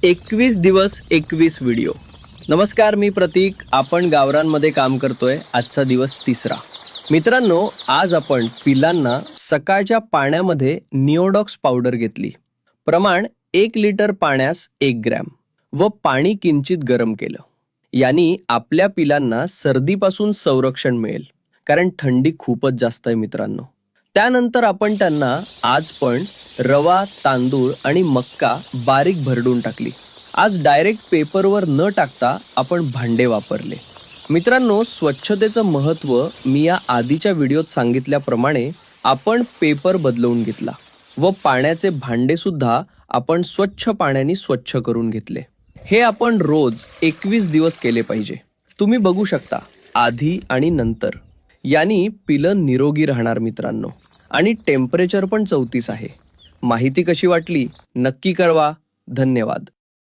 21 दिवस 21 व्हिडिओ. नमस्कार, मी प्रतीक. आपण गावरांमध्ये काम करतोय. आजचा दिवस 3रा. मित्रांनो, आज आपण पिलांना सकाळच्या पाण्यामध्ये निओडॉक्स पावडर घेतली. प्रमाण 1 लिटर पाण्यास 1 ग्रॅम व पाणी किंचित गरम केलं. यानी आपल्या पिलांना सर्दीपासून संरक्षण मिळेल, कारण थंडी खूपच जास्त आहे मित्रांनो. त्यानंतर आपण त्यांना आज पण रवा, तांदूळ आणि मक्का बारीक भरडून टाकली. आज डायरेक्ट पेपरवर न टाकता आपण भांडे वापरले. मित्रांनो, स्वच्छतेचं महत्त्व मी या आधीच्या व्हिडिओत सांगितल्याप्रमाणे आपण पेपर बदलवून घेतला व पाण्याचे भांडे सुद्धा आपण स्वच्छ पाण्याने स्वच्छ करून घेतले. हे आपण रोज 21 दिवस केले पाहिजे. तुम्ही बघू शकता आधी आणि नंतर. यानी पिलं निरोगी राहणार मित्रांनो. आणि टेम्परेचर पण 34 आहे. माहिती कशी वाटली नक्की कळवा. धन्यवाद.